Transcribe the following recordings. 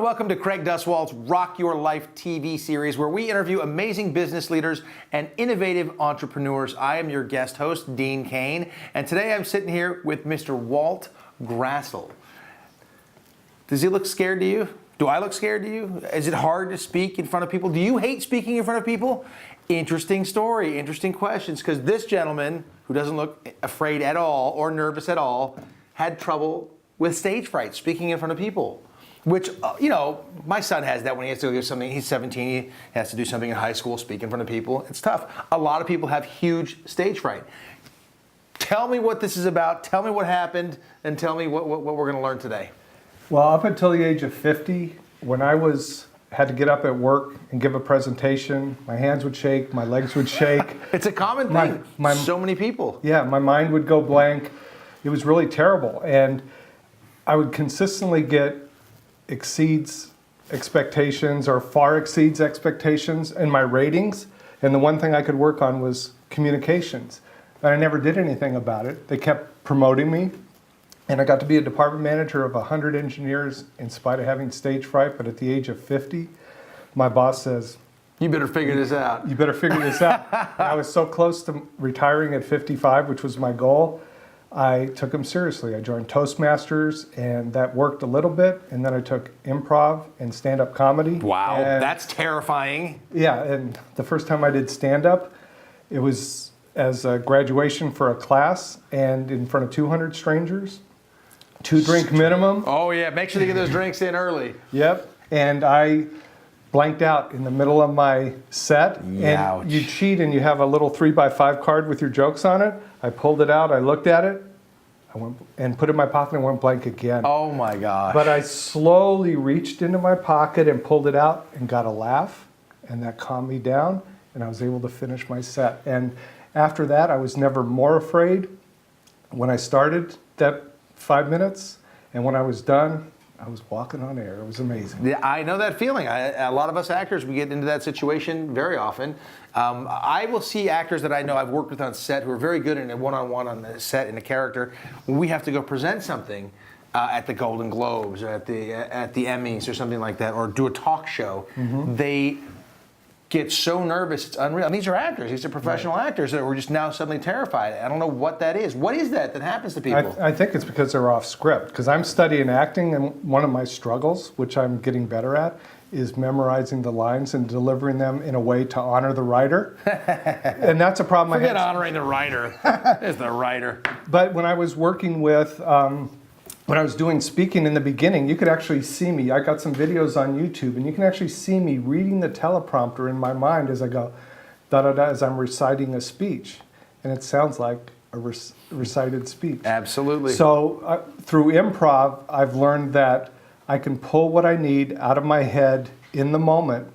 welcome to Craig Duswalt's Rock Your Life TV series, where we interview amazing business leaders and innovative entrepreneurs. I am your guest host, Dean Cain, and today I'm sitting here with Mr. Walt Grassl. Does he look scared to you? Do I look scared to you? Is it hard to speak in front of people? Do you hate speaking in front of people? Interesting story, interesting questions, because this gentleman, who doesn't look afraid at all or nervous at all, had trouble with stage fright, speaking in front of people. Which, you know, my son has that when he has to do something. He's 17, he has to do something in high school, speak in front of people. It's tough. A lot of people have huge stage fright. Tell me what this is about, tell me what happened, and tell me what we're going to learn today. Well, up until the age of 50, when I had to get up at work and give a presentation, my hands would shake, my legs would shake. It's a common thing. So many people. Yeah, my mind would go blank. It was really terrible. And I would consistently exceeds expectations or far exceeds expectations in my ratings. And the one thing I could work on was communications. And I never did anything about it. They kept promoting me. And I got to be a department manager of 100 engineers in spite of having stage fright. But at the age of 50, my boss says, "You better figure this out. You better figure this out." I was so close to retiring at 55, which was my goal. I took him seriously. I joined Toastmasters, and that worked a little bit. And then I took improv and stand-up comedy. Wow, that's terrifying. Yeah, and the first time I did stand-up, it was as a graduation for a class and in front of 200 strangers. 2-drink minimum. Oh yeah, make sure to get those drinks in early. Yep, and I blanked out in the middle of my set. Ouch. And you cheat and you have a little 3x5 card with your jokes on it. I pulled it out, I looked at it, I went and put it in my pocket and went blank again. Oh my gosh. But I slowly reached into my pocket and pulled it out and got a laugh, and that calmed me down, and I was able to finish my set. And after that, I was never more afraid when I started that 5 minutes, and when I was done, I was walking on air. It was amazing. Yeah, I know that feeling. A lot of us actors, we get into that situation very often. I will see actors that I know I've worked with on set who are very good in a one-on-one on the set in a character. When we have to go present something at the Golden Globes or at the Emmys or something like that, or do a talk show, they get so nervous, it's unreal. And these are actors, these are professional actors that were just now suddenly terrified. I don't know what that is. What is that happens to people? I think it's because they're off script. Because I'm studying acting, and one of my struggles, which I'm getting better at, is memorizing the lines and delivering them in a way to honor the writer. And that's a problem. Forget honoring the writer. It's the writer. But when I was working with, when I was doing speaking in the beginning, you could actually see me. I got some videos on YouTube, and you can actually see me reading the teleprompter in my mind as I go, da-da-da, as I'm reciting a speech. And it sounds like a recited speech. Absolutely. So through improv, I've learned that I can pull what I need out of my head in the moment.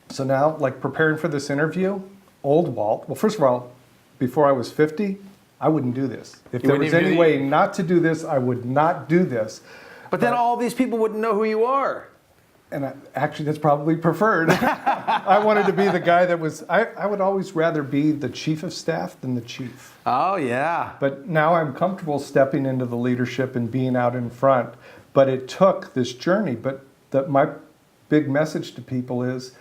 So now, like preparing for this interview, old Walt, well, first of all, before I was 50, I wouldn't do this. If there was any way not to do this, I would not do this. But then all these people wouldn't know who you are. And actually, that's probably preferred. I wanted to be the guy that was, I would always rather be the chief of staff than the chief. Oh, yeah. But now I'm comfortable stepping into the leadership and being out in front. But it took this journey. But my big message to people is,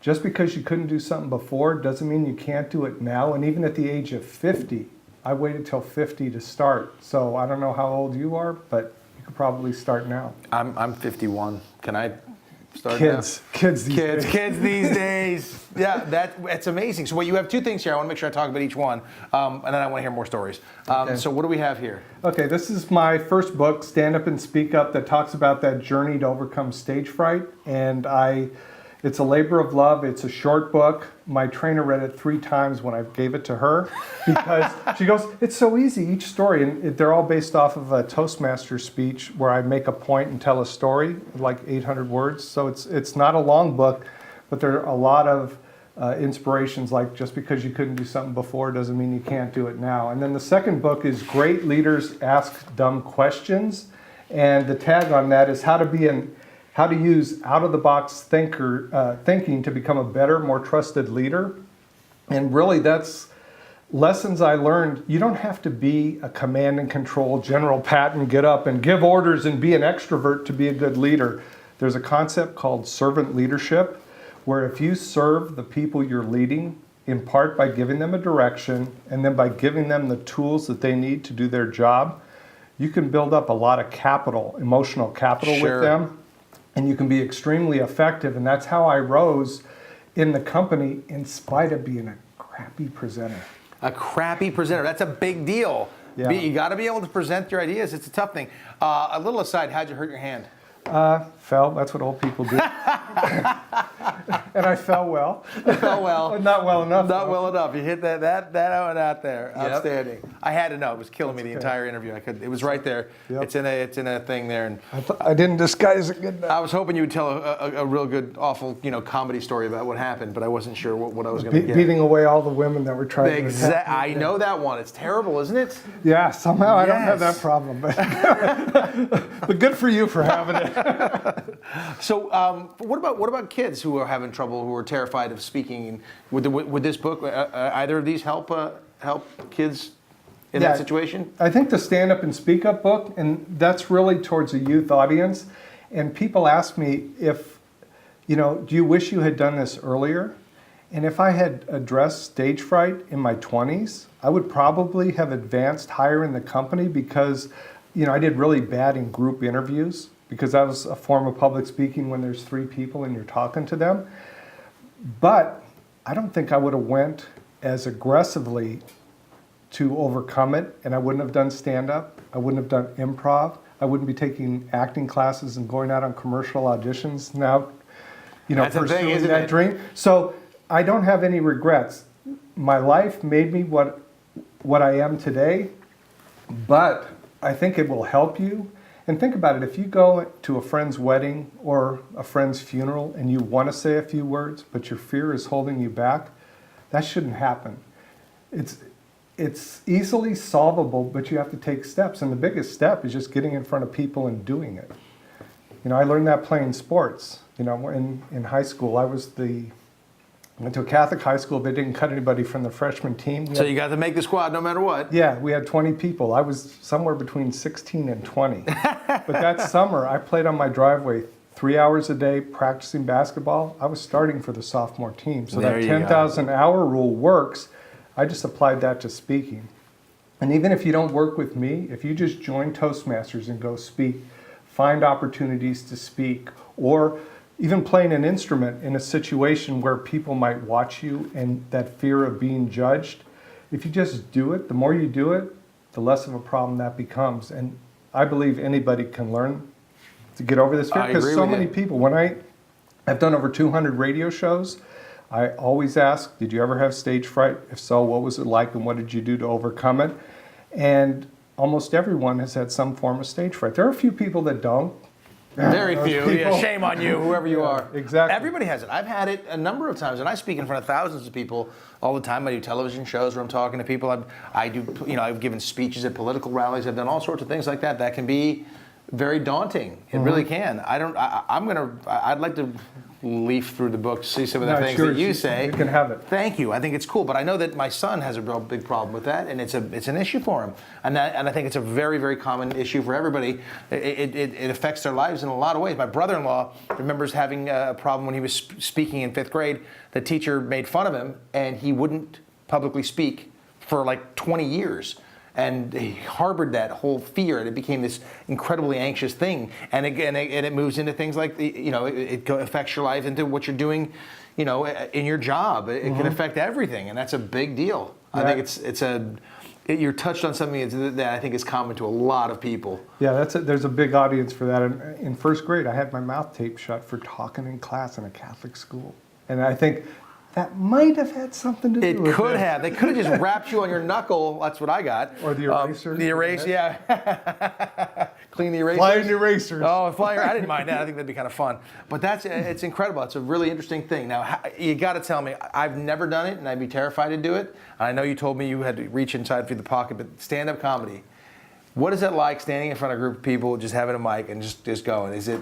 just because you couldn't do something before doesn't mean you can't do it now. And even at the age of 50, I waited till 50 to start. So I don't know how old you are, but you could probably start now. I'm 51. Can I start Kids these days. Kids these days. Yeah, that's amazing. So you have two things here. I want to make sure I talk about each one, and then I want to hear more stories. Okay. So what do we have here? Okay, this is my first book, Stand Up and Speak Up, that talks about that journey to overcome stage fright. And it's a labor of love. It's a short book. My trainer read it 3 times when I gave it to her because she goes, "It's so easy, each story." And they're all based off of a Toastmaster speech where I make a point and tell a story, like 800 words. So it's not a long book, but there are a lot of inspirations, like just because you couldn't do something before doesn't mean you can't do it now. And then the second book is Great Leaders Ask Dumb Questions. And the tag on that is how to use out-of-the-box thinking to become a better, more trusted leader. And really, that's lessons I learned. You don't have to be a command and control General Patton, get up and give orders and be an extrovert to be a good leader. There's a concept called servant leadership, where if you serve the people you're leading, in part by giving them a direction and then by giving them the tools that they need to do their job, you can build up a lot of capital, emotional capital Sure. with them, and you can be extremely effective. And that's how I rose in the company in spite of being a crappy presenter. A crappy presenter. That's a big deal. Yeah. You got to be able to present your ideas. It's a tough thing. A little aside, how'd you hurt your hand? Fell, that's what old people do. And I fell well. Oh, well. Not well enough. Not though. well enough. You hit that one out there. Yep. Outstanding. I had to know. It was killing me the entire interview. It was right there. Yep. It's in a thing there. And I didn't disguise it good enough. I was hoping you would tell a real good, awful, comedy story about what happened, but I wasn't sure what I was going to get. Beating away all the women that were trying to attack me. I know that one. It's terrible, isn't it? Yeah, somehow I don't have Yes. that problem, but good for you for having it. So, what about kids who are having trouble, who are terrified of speaking? Would this book, either of these help kids in that situation? I think the Stand Up and Speak Up book, and that's really towards a youth audience. And people ask me if, do you wish you had done this earlier? And if I had addressed stage fright in my 20s, I would probably have advanced higher in the company because, I did really bad in group interviews because that was a form of public speaking when there's 3 people and you're talking to them. But I don't think I would have went as aggressively to overcome it, and I wouldn't have done stand-up, I wouldn't have done improv, I wouldn't be taking acting classes and going out on commercial auditions now, That's the pursuing thing, isn't that it? dream. So I don't have any regrets. My life made me what I am today, but I think it will help you. And think about it, if you go to a friend's wedding or a friend's funeral and you want to say a few words, but your fear is holding you back, that shouldn't happen. It's easily solvable, but you have to take steps. And the biggest step is just getting in front of people and doing it. I learned that playing sports. In high school, I went to a Catholic high school. They didn't cut anybody from the freshman team. So you got to make the squad no matter what. Yeah, we had 20 people. I was somewhere between 16 and 20. But that summer, I played on my driveway 3 hours a day practicing basketball. I was starting for the sophomore team. So There that you go. 10,000 hour rule works. I just applied that to speaking. And even if you don't work with me, if you just join Toastmasters and go speak, find opportunities to speak, or even playing an instrument in a situation where people might watch you and that fear of being judged, if you just do it, the more you do it, the less of a problem that becomes. And I believe anybody can learn to get over this fear I because agree so with many you. people, I've done over 200 radio shows, I always ask, did you ever have stage fright? If so, what was it like and what did you do to overcome it? And almost everyone has had some form of stage fright. There are a few people that don't. Very Those few. people. Yeah, shame on you, whoever you are. Exactly. Everybody has it. I've had it a number of times, and I speak in front of thousands of people all the time. I do television shows where I'm talking to people. I've given speeches at political rallies. I've done all sorts of things like that. That can be very daunting. It really can. I'd like to leaf through the book, see some of the No, things sure, that you say. you can have it. Thank you. I think it's cool, but I know that my son has a real big problem with that, and it's an issue for him. And I think it's a very, very common issue for everybody. It affects their lives in a lot of ways. My brother-in-law remembers having a problem when he was speaking in 5th grade. The teacher made fun of him, and he wouldn't publicly speak for like 20 years. And he harbored that whole fear, and it became this incredibly anxious thing. And again, it moves into things like it affects your life, into what you're doing, in your job. It can affect everything, and that's a big deal. I think you're touched on something that I think is common to a lot of people. Yeah, there's a big audience for that. And in 1st grade, I had my mouth taped shut for talking in class in a Catholic school. And I think that might have had something to do with it. It could have. They could have just wrapped you on your knuckle. That's what I got. Or the eraser. The eraser, yeah. Clean the eraser. Flying erasers. Oh, flying! I didn't mind that. I think that'd be kind of fun. But it's incredible. It's a really interesting thing. Now, you got to tell me. I've never done it, and I'd be terrified to do it. I know you told me you had to reach inside through the pocket, but stand-up comedy. What is it like standing in front of a group of people, just having a mic and just going? Is it?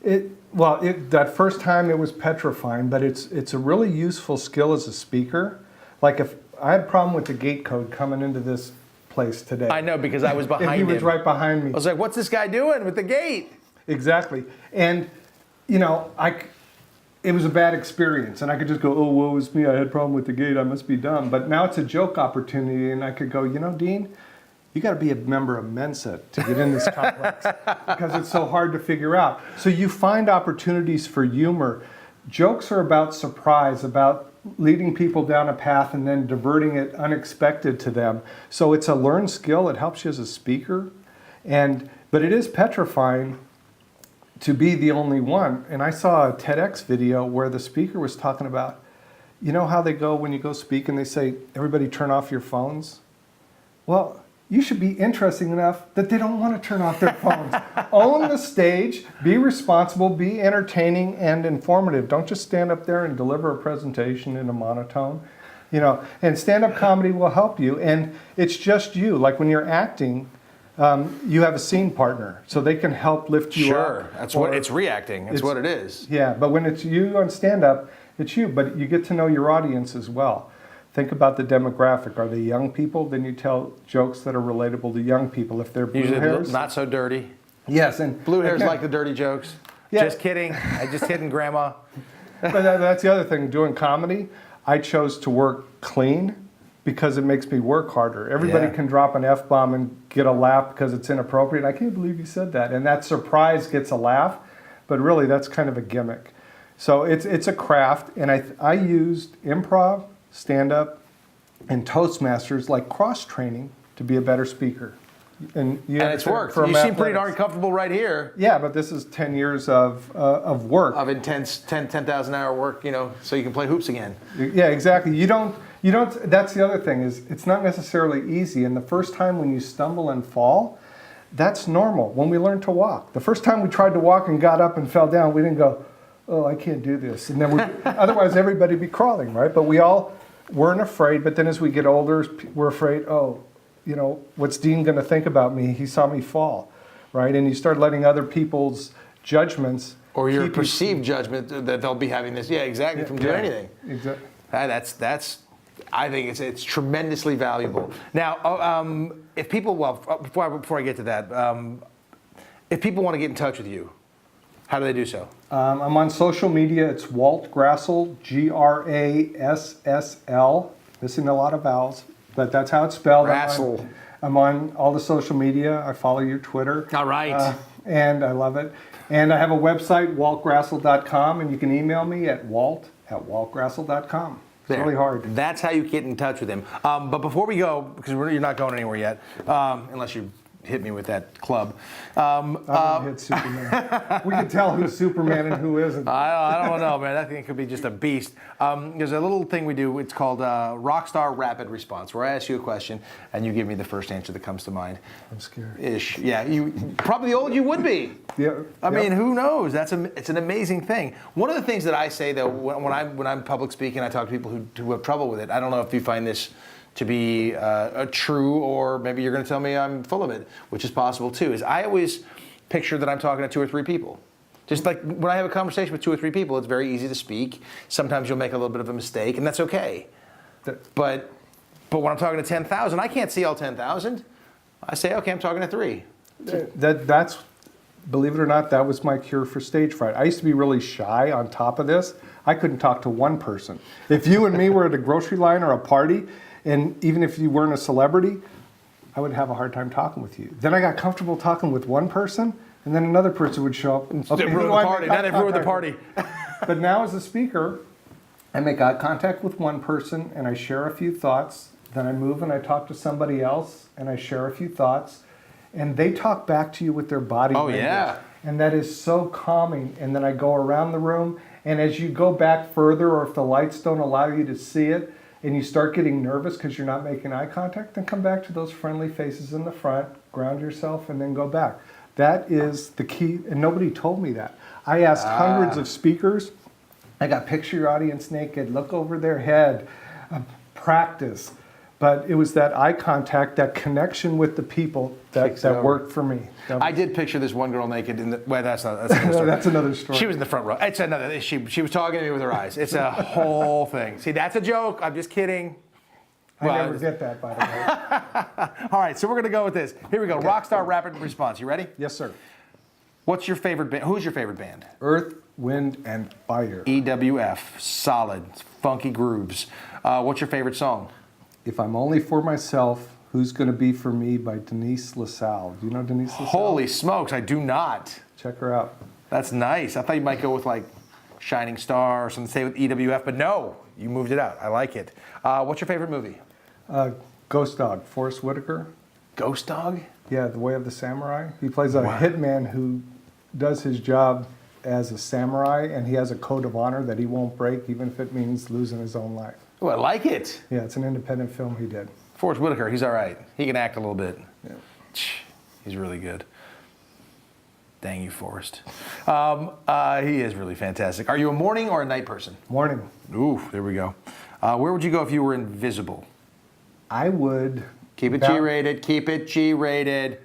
That first time it was petrifying, but it's a really useful skill as a speaker. Like if I had a problem with the gate code coming into this place today. I know, because I was behind him. And he was right behind me. I was like, what's this guy doing with the gate? Exactly. And you know, it was a bad experience, and I could just go, oh, woe is me, I had a problem with the gate, I must be dumb. But now it's a joke opportunity, and I could go, you know, Dean, you got to be a member of Mensa to get in this complex because it's so hard to figure out. So you find opportunities for humor. Jokes are about surprise, about leading people down a path and then diverting it unexpected to them. So it's a learned skill. It helps you as a speaker, but it is petrifying to be the only one. And I saw a TEDx video where the speaker was talking about, you know how they go when you go speak and they say, everybody turn off your phones? Well, you should be interesting enough that they don't want to turn off their phones. Own the stage, be responsible, be entertaining and informative. Don't just stand up there and deliver a presentation in a monotone. You know, and stand-up comedy will help you. And it's just you. Like when you're acting, you have a scene partner, so they can help lift you up. Sure, that's what it's reacting. That's what it is. Yeah, but when it's you on stand-up, it's you. But you get to know your audience as well. Think about the demographic. Are they young people? Then you tell jokes that are relatable to young people. If they're blue Usually hairs, not so dirty. yes, and Blue hairs like the dirty jokes. Yeah. Just kidding. I just kidding, Grandma. But that's the other thing. Doing comedy, I chose to work clean because it makes me work harder. Everybody can drop an F-bomb and get a laugh because it's inappropriate. I can't believe you said that. And that surprise gets a laugh, but really that's kind of a gimmick. So it's a craft, and I used improv, stand-up, and Toastmasters like cross-training to be a better speaker. And it's worked. You seem pretty darn comfortable right here. Yeah, but this is 10 years of work. Of intense 10,000 hour work, you know, so you can play hoops again. Yeah, exactly. You don't, that's the other thing is it's not necessarily easy. And the first time when you stumble and fall, that's normal. When we learn to walk. The first time we tried to walk and got up and fell down, we didn't go, oh, I can't do this. And then otherwise everybody would be crawling, right? But we all weren't afraid. But then as we get older, we're afraid, oh, you know, what's Dean going to think about me? He saw me fall, right? And you start letting other people's judgments or your perceived judgment that they'll be having this. Yeah, exactly. From doing anything. Exactly. That's. I think it's tremendously valuable. Now, if people, before I get to that, if people want to get in touch with you, how do they do so? I'm on social media. It's Walt Grassl, Grassl, missing a lot of vowels, but that's how it's spelled. Grassl. I'm on all the social media. I follow your Twitter. All right. And I love it. And I have a website, waltgrassl.com, and you can email me at walt@waltgrassl.com. It's really hard. That's how you get in touch with him. But before we go, because you're not going anywhere yet, unless you hit me with that club. I'm gonna hit Superman. We can tell who's Superman and who isn't. I don't know, man. That thing could be just a beast. There's a little thing we do. It's called Rockstar Rapid Response, where I ask you a question and you give me the first answer that comes to mind. I'm scared. Ish. Yeah. You probably the old you would be. Yeah. I mean, who knows? It's an amazing thing. One of the things that I say though, when I'm public speaking, I talk to people who have trouble with it. I don't know if you find this to be true, or maybe you're going to tell me I'm full of it, which is possible too, is I always picture that I'm talking to 2 or 3 people. Just like when I have a conversation with 2 or 3 people, it's very easy to speak. Sometimes you'll make a little bit of a mistake, and that's okay. But when I'm talking to 10,000, I can't see all 10,000. I say, okay, I'm talking to 3. That's, believe it or not, that was my cure for stage fright. I used to be really shy on top of this. I couldn't talk to one person. If you and me were at a grocery line or a party, and even if you weren't a celebrity, I would have a hard time talking with you. Then I got comfortable talking with one person, and then another person would show up. And okay, ruin the party. Now they've ruined the party. But now as a speaker, I make eye contact with one person, and I share a few thoughts. Then I move and I talk to somebody else, and I share a few thoughts. And they talk back to you with their body language. Yeah. And that is so calming. And then I go around the room, and as you go back further, or if the lights don't allow you to see it, and you start getting nervous because you're not making eye contact, then come back to those friendly faces in the front, ground yourself, and then go back. That is the key, and nobody told me that. I asked hundreds of speakers. I got picture your audience naked, look over their head, practice. But it was that eye contact, that connection with the people that worked for me. I did picture this one girl naked in the. Well, that's another story. That's another story. She was in the front row. It's another. She was talking to me with her eyes. It's a whole thing. See, that's a joke. I'm just kidding. I never get that, by the way. All right, so we're gonna go with this. Here we go. Okay. Rockstar Rapid Response. You ready? Yes, sir. What's your favorite band? Who's your favorite band? Earth, Wind, and Fire. EWF. Solid, funky grooves. What's your favorite song? If I'm Only for Myself, Who's Gonna Be for Me by Denise LaSalle. Do you know Denise LaSalle? Holy smokes, I do not. Check her out. That's nice. I thought you might go with like Shining Star or something, say with EWF, but no, you moved it out. I like it. What's your favorite movie? Ghost Dog, Forrest Whitaker. Ghost Dog? Yeah, The Way of the Samurai. He plays a hitman who does his job as a samurai, and he has a code of honor that he won't break, even if it means losing his own life. Oh, I like it. Yeah, it's an independent film he did. Forrest Whitaker, he's all right. He can act a little bit. Yeah. He's really good. Dang you, Forrest. He is really fantastic. Are you a morning or a night person? Morning. Ooh, there we go. Where would you go if you were invisible? I would... Keep it G-rated, keep it G-rated.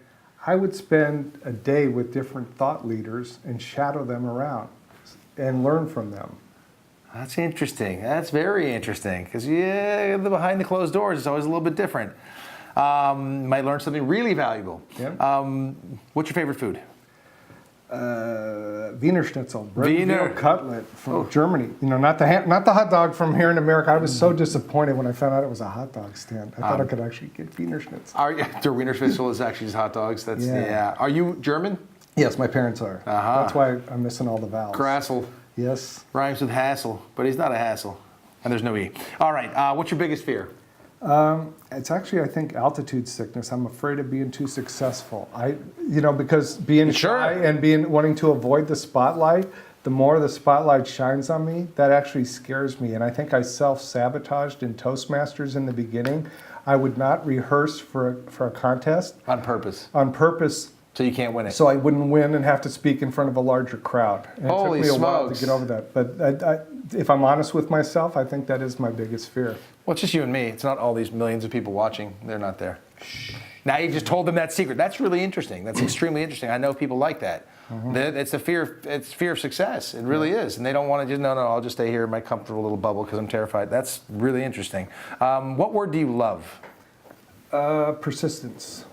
I would spend a day with different thought leaders and shadow them around and learn from them. That's interesting. That's very interesting. Because, yeah, the behind the closed doors is always a little bit different. Might learn something really valuable. Yeah. What's your favorite food? Wiener Schnitzel, veal cutlet from Germany. You know, not the hot dog from here in America. I was so disappointed when I found out it was a hot dog stand. I thought I could actually get Wiener Schnitzel. Der Wiener Schnitzel is actually just hot dogs. That's Yeah. Are you German? Yes, my parents are. That's why I'm missing all the vowels. Grassl. Yes. Rhymes with hassle, but he's not a hassle. And there's no E. All right, what's your biggest fear? It's actually, I think, altitude sickness. I'm afraid of being too successful. Because being shy and wanting to avoid the spotlight, the more the spotlight shines on me, that actually scares me. And I think I self-sabotaged in Toastmasters in the beginning. I would not rehearse for a contest. On purpose. On purpose. So you can't win it. So I wouldn't win and have to speak in front of a larger crowd. And Holy it took me a while smokes. to get over that. But if I'm honest with myself, I think that is my biggest fear. Well, it's just you and me. It's not all these millions of people watching. They're not there. Now you just told them that secret. That's really interesting. That's extremely interesting. I know people like that. It's the fear. It's fear of success. It really is, and they don't want to just no. I'll just stay here in my comfortable little bubble because I'm terrified. That's really interesting. What word do you love? Persistence.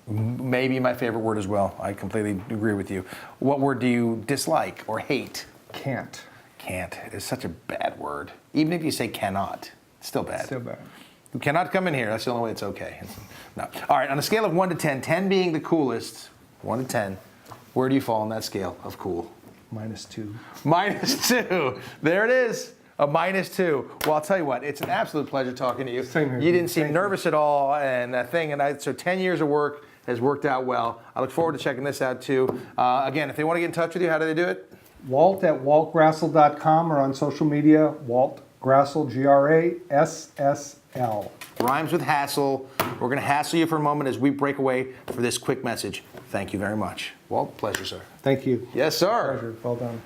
Maybe my favorite word as well. I completely agree with you. What word do you dislike or hate? Can't. Can't. It's such a bad word. Even if you say cannot, it's still bad. Still bad. You cannot come in here. That's the only way it's okay. No. All right, on a scale of 1 to 10, 10 being the coolest, 1 to 10, where do you fall on that scale of cool? -2. -2. There it is. A -2. Well, I'll tell you what, it's an absolute pleasure talking to you. Same here. You didn't seem Thank nervous at all, and so 10 years of work has worked out well. I look forward to checking this out too. Again, if they want to get in touch with you, how do they do it? Walt at waltgrassl.com or on social media, Walt Grassl, Grassl. Rhymes with hassle. We're going to hassle you for a moment as we break away for this quick message. Thank you very much. Walt, pleasure, sir. Thank you. Yes, sir. Pleasure. Well done.